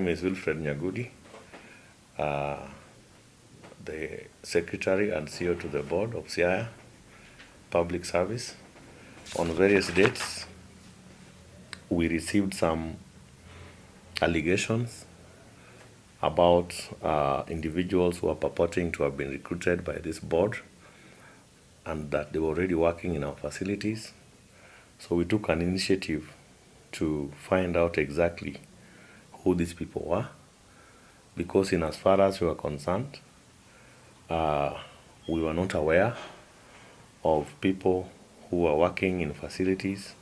My name is Wilfred Nyagudi, uh, the Secretary and CEO to the Board of Siaya Public Service. On various dates, we received some allegations about individuals who are purporting to have been recruited by this board and that they were already working in our facilities. So we took an initiative to find out exactly who these people were, because in as far as we were concerned, we were not aware of people who were working in facilities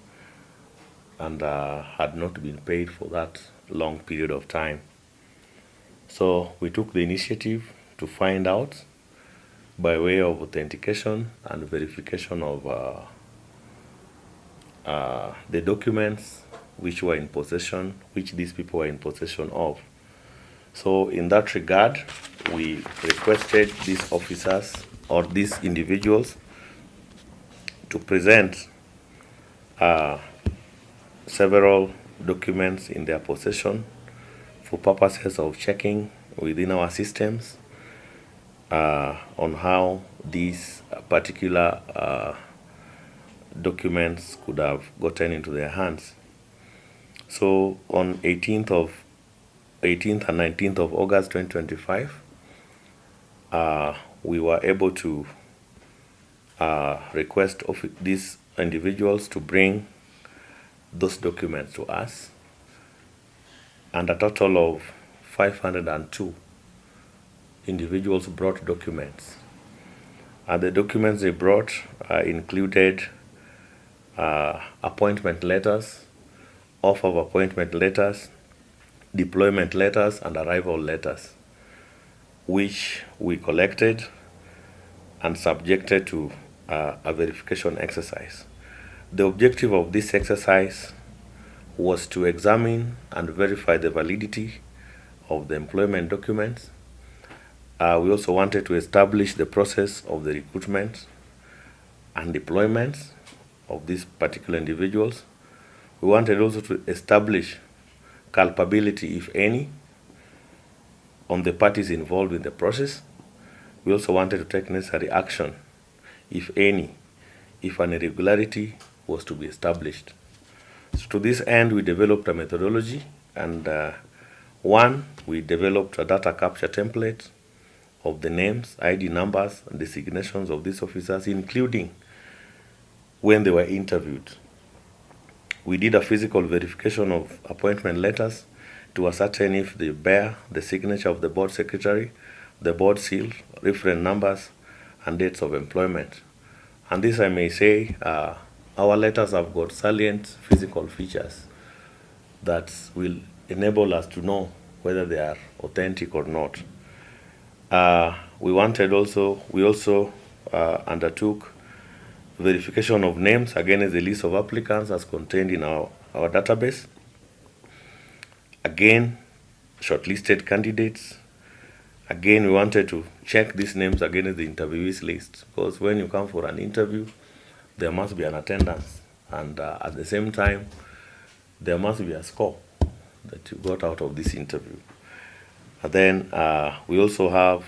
and had not been paid for that long period of time. So we took the initiative to find out by way of authentication and verification of the documents which these people were in possession of. So in that regard, we requested these officers or these individuals to present several documents in their possession for purposes of checking within our systems on how these particular documents could have gotten into their hands. So on 18th and 19th of August 2025, we were able to request of these individuals to bring those documents to us, and a total of 502 individuals brought documents. And the documents they brought included appointment letters, offer of appointment letters, deployment letters, and arrival letters, which we collected and subjected to a verification exercise. The objective of this exercise was to examine and verify the validity of the employment documents. We also wanted to establish the process of the recruitment and deployment of these particular individuals. We wanted also to establish culpability, if any, on the parties involved in the process. We also wanted to take necessary action, if any, if an irregularity was to be established. So to this end, we developed a methodology, and we developed a data capture template of the names, ID numbers, and designations of these officers, including when they were interviewed. We did a physical verification of appointment letters to ascertain if they bear the signature of the board secretary, the board seal, reference numbers, and dates of employment. And this, I may say, our letters have got salient physical features that will enable us to know whether they are authentic or not. We also undertook verification of names against the list of applicants as contained in our database. Again, shortlisted candidates. Again, we wanted to check these names against the interviewees list, because when you come for an interview, there must be an attendance, and at the same time, there must be a score that you got out of this interview. And then we also have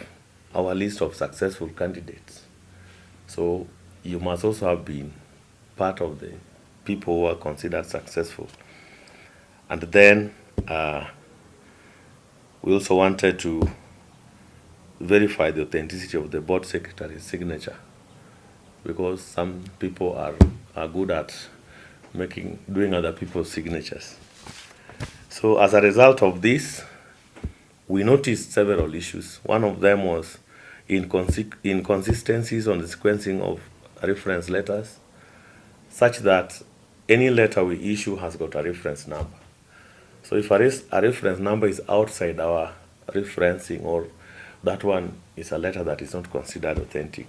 our list of successful candidates. So you must also have been part of the people who are considered successful. And then we also wanted to verify the authenticity of the board secretary's signature, because some people are good at doing other people's signatures. So as a result of this, we noticed several issues. One of them was inconsistencies on the sequencing of reference letters, such that any letter we issue has got a reference number. So if a reference number is outside our referencing, or that one is a letter that is not considered authentic.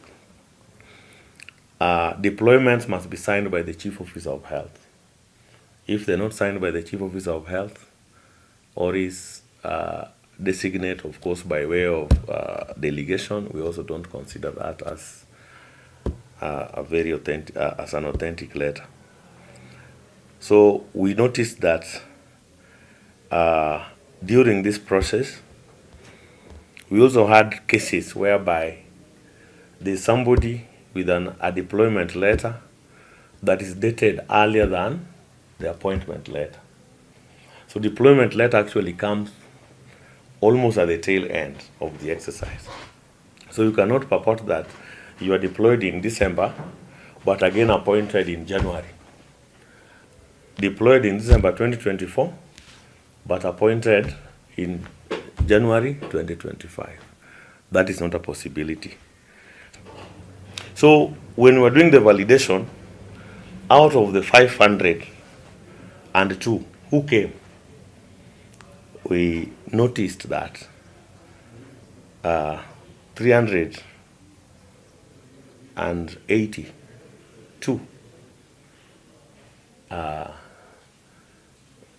Deployments must be signed by the Chief Officer of Health. If they're not signed by the Chief Officer of Health, or is designate, of course, by way of delegation, we also don't consider that as as an authentic letter. So we noticed that during this process, we also had cases whereby there's somebody with a deployment letter that is dated earlier than the appointment letter. So deployment letter actually comes almost at the tail end of the exercise. So you cannot purport that you are deployed in December, but again appointed in January. Deployed in December 2024, but appointed in January 2025. That is not a possibility. So when we were doing the validation, out of the 502 who came, we noticed that 382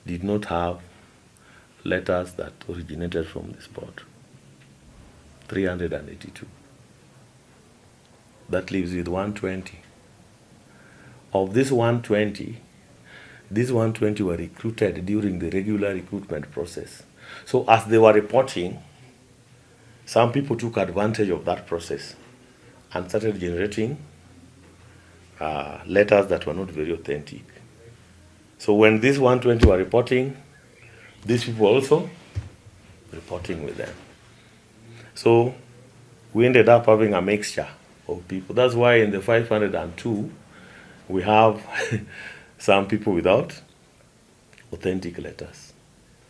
did not have letters that originated from this board. 382. That leaves with 120. Of this 120, these 120 were recruited during the regular recruitment process. So as they were reporting, some people took advantage of that process and started generating letters that were not very authentic. So when these 120 were reporting, these people also reporting with them. So we ended up having a mixture of people. That's why in the 502, we have some people without authentic letters.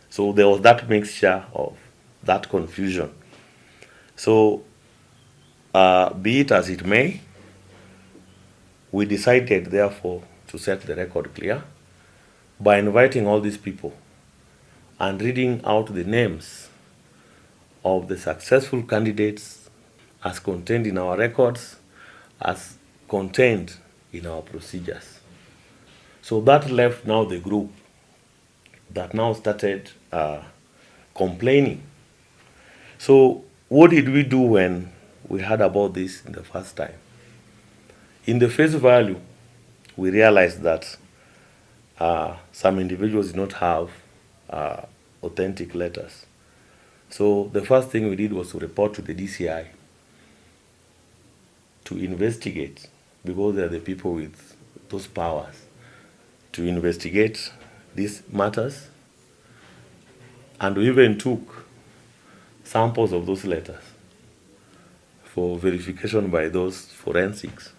So there was that mixture of that confusion. So be it as it may, we decided therefore to set the record clear by inviting all these people and reading out the names of the successful candidates as contained in our records, as contained in our procedures. So that left now the group that now started complaining. So what did we do when we heard about this in the first time? In the face value, we realized that some individuals did not have authentic letters. So the first thing we did was to report to the DCI to investigate, because they are the people with those powers, to investigate these matters. And we even took samples of those letters for verification by those forensics.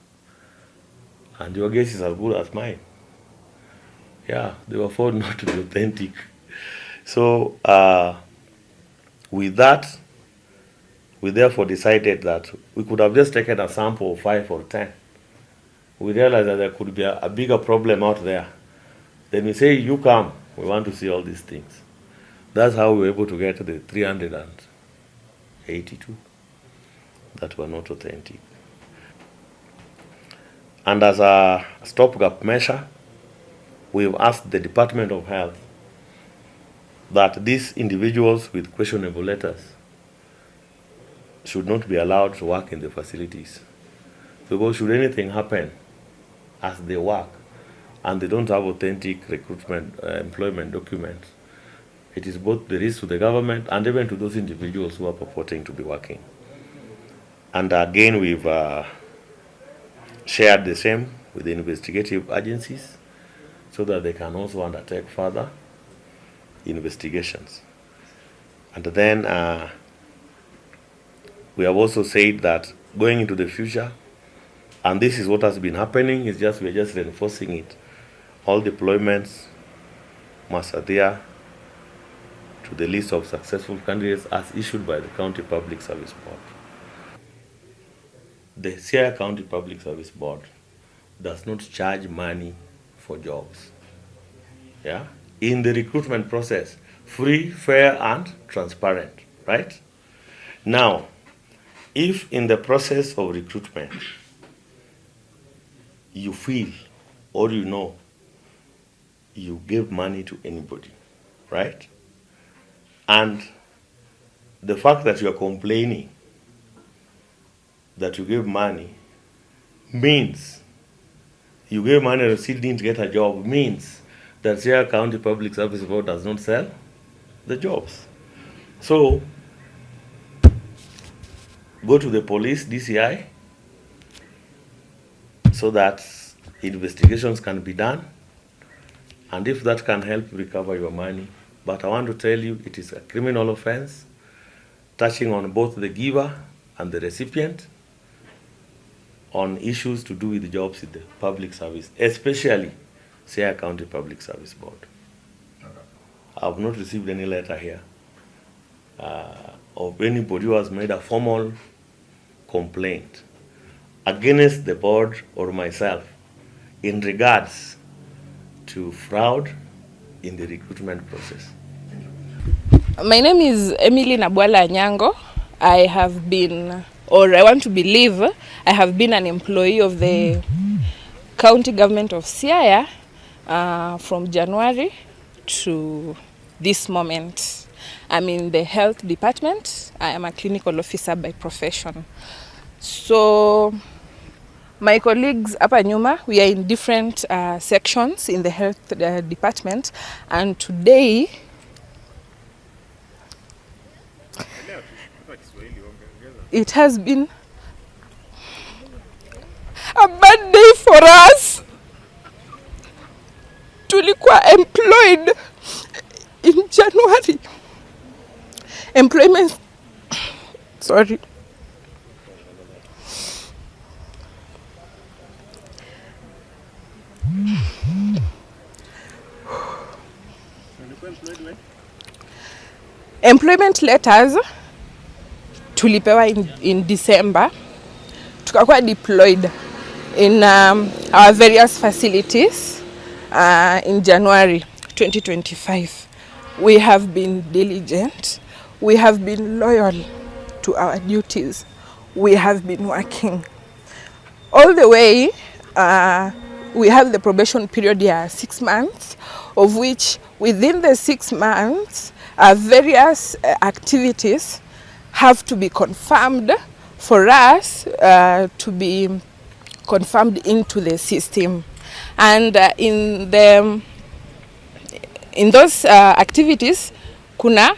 And your guess is as good as mine. Yeah, they were found not to be authentic. So with that, we therefore decided that we could have just taken a sample of 5 or 10. We realized that there could be a bigger problem out there. Then we say, you come, we want to see all these things. That's how we were able to get the 382 that were not authentic. And as a stopgap measure, we've asked the Department of Health that these individuals with questionable letters should not be allowed to work in the facilities. Because should anything happen as they work and they don't have authentic recruitment, employment documents, it is both the risk to the government and even to those individuals who are purporting to be working. And again, we've shared the same with the investigative agencies so that they can also undertake further investigations. And then we have also said that going into the future, and this is what has been happening, is just we're just reinforcing it. All deployments must adhere to the list of successful candidates as issued by the County Public Service Board. The Siaya County Public Service Board does not charge money for jobs. Yeah? In the recruitment process, free, fair, and transparent, right? Now, if in the process of recruitment, you feel or you know you give money to anybody, right? And the fact that you are complaining that you give money means you gave money and still didn't get a job, means that Siaya County Public Service Board does not sell the jobs. So go to the police, DCI, so that investigations can be done, and if that can help recover your money. But I want to tell you, it is a criminal offense touching on both the giver and the recipient on issues to do with jobs in the public service, especially Siaya County Public Service Board. I have not received any letter here of anybody who has made a formal complaint against the board or myself in regards to fraud in the recruitment process. My name is Emily Nabwala Nyango. I have been, or I want to believe, I have been an employee of the county government of Siaya from January to this moment. I'm in the health department. I am a clinical officer by profession. So my colleagues hapa nyuma, we are in different sections in the health department, and today it has been a bad day for us. Tulikuwa employed in January. Employment employment letters tulipewa in December, tukakuwa deployed in our various facilities in January 2025. We have been diligent, we have been loyal to our duties, we have been working all the way. We have the probation period here, 6 months, of which within the 6 months various activities have to be confirmed for us to be confirmed into the system. And in those activities kuna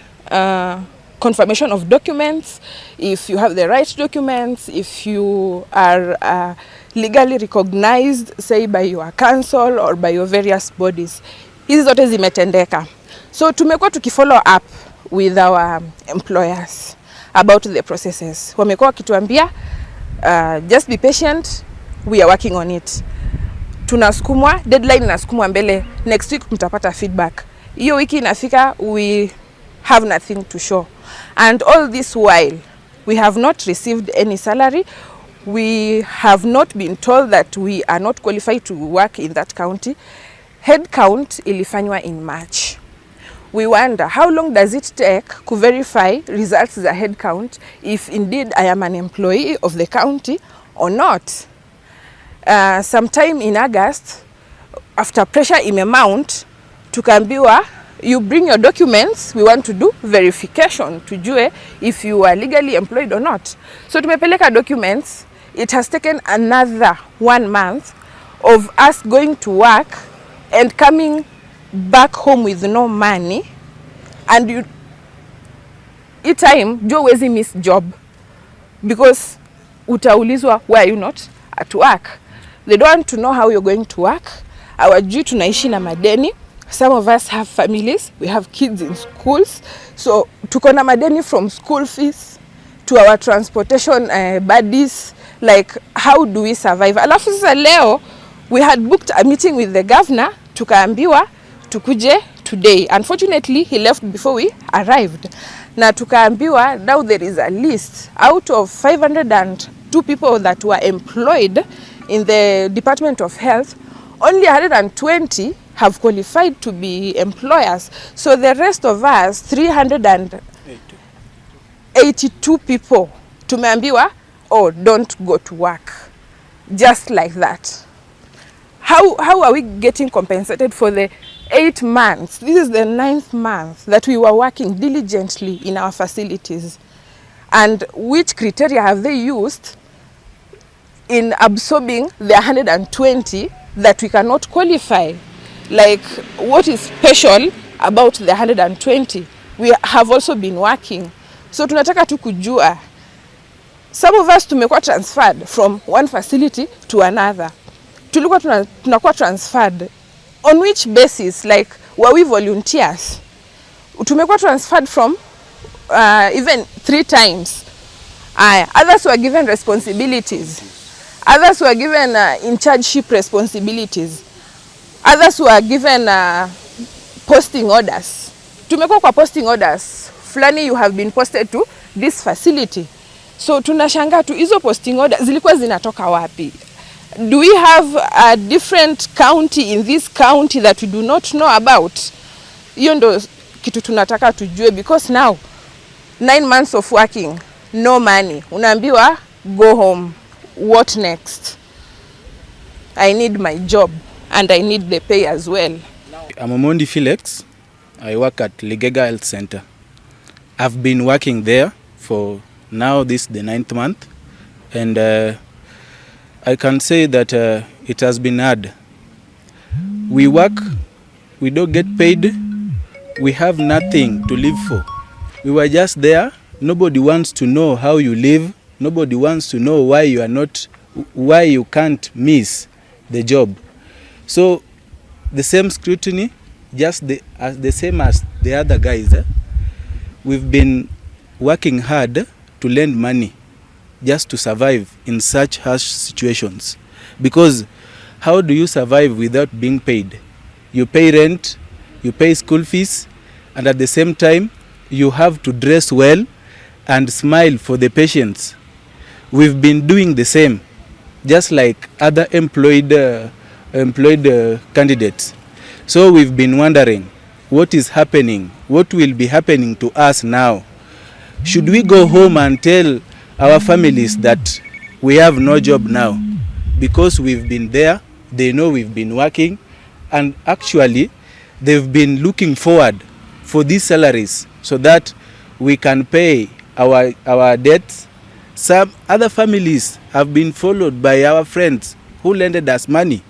confirmation of documents, if you have the right documents, if you are legally recognized, say by your council or by your various bodies. Hizi zote zimetendeka. So tumekuwa tukifollow up with our employers about the processes. Wamekuwa wakituambia just be patient, we are working on it. Tunasukumwa, deadline inasukumwa mbele, next week mtapata feedback. Hiyo wiki inafika, we have nothing to show. And all this while, we have not received any salary. We have not been told that we are not qualified to work in that county. Head count ilifanywa in March. We wonder how long does it take to verify results za head count if indeed I am an employee of the county or not. Sometime in August, after pressure imemount, tukaambiwa you bring your documents, we want to do verification tujue if you are legally employed or not. So tumepeleka documents. It has taken another 1 month of us going to work and coming back home with no money, and each time jo wezi miss job because utaulizwa why are you not at work. They don't want to know how you're going to work. Hawajui tunaishi na madeni. Some of us have families, we have kids in schools, so tuko na madeni from school fees to our transportation buddies. Like, how do we survive? Alafu sasa leo we had booked a meeting with the governor, tukaambiwa tukuje today. Unfortunately, he left before we arrived. Na tukaambiwa now there is a list out of 502 people that were employed in the Department of Health. Only 120 have qualified to be employers. So the rest of us, 382 people, tumeambiwa, oh, don't go to work. Just like that. How are we getting compensated for the 8 months? This is the 9th month that we were working diligently in our facilities. And which criteria have they used in absorbing the 120 that we cannot qualify? Like, what is special about the 120? we have also been working. So tunataka tu kujua, some of us tumekuwa transferred from one facility to another. Tulikuwa tunakuwa transferred on which basis? Like, were we volunteers? Tumekuwa transferred from even 3 times. Others were given responsibilities. Others were given in chargeship responsibilities. Others were given posting orders. Tumekuwa kwa posting orders. Fulani, you have been posted to this facility. So tunashangaa tu hizo posting orders zilikuwa zinatoka wapi? Do we have a different county in this county that we do not know about? Hiyo ndo kitu tunataka tujue, because now 9 months of working, no money. Unaambiwa go home. What next? I need my job and I need the pay as well. I'm Omondi Felix. I work at Ligega Health Center. I've been working there for now this is the 9th month, and I can say that it has been hard. We work, we don't get paid, we have nothing to live for. We were just there. Nobody wants to know how you live. Nobody wants to know why you can't miss the job. So the same scrutiny, just the same as the other guys. We've been working hard to lend money just to survive in such harsh situations. Because how do you survive without being paid? You pay rent, you pay school fees, and at the same time, you have to dress well and smile for the patients. We've been doing the same, just like other employed candidates. So we've been wondering what is happening, what will be happening to us now. Should we go home and tell our families that we have no job now? Because we've been there, they know we've been working, and actually they've been looking forward for these salaries so that we can pay our debts. Some other families have been followed by our friends who lended us money.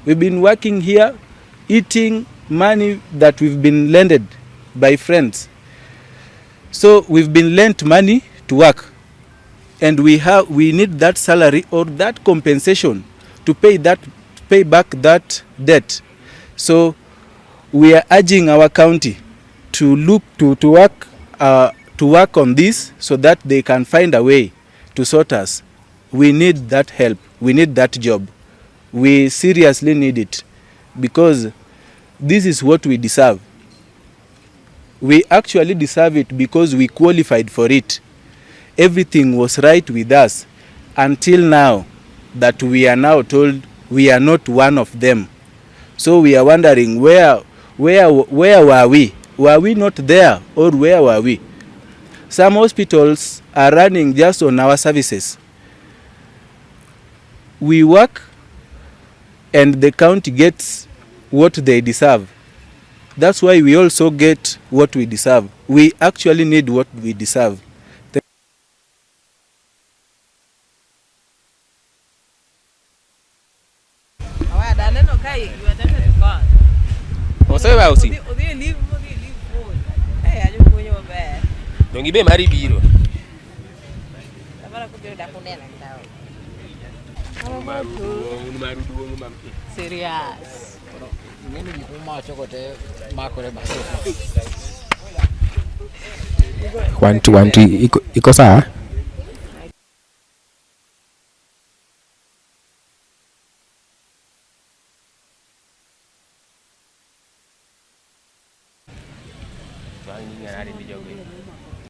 We've been working here, eating money that we've been lended by friends. So we've been lent money to work, and we need that salary or that compensation to pay back that debt. So we are urging our county to look to work on this so that they can find a way to sort us. We need that help. We need that job. We seriously need it, because this is what we deserve. We actually deserve it because we qualified for it. Everything was right with us until now that we are now told we are not one of them. So we are wondering where were we? Were we not there, or where were we? Some hospitals are running just on our services. We work and the county gets what they deserve. That's why we also get what we deserve. We actually need what we deserve. Serious. One two iko sawa.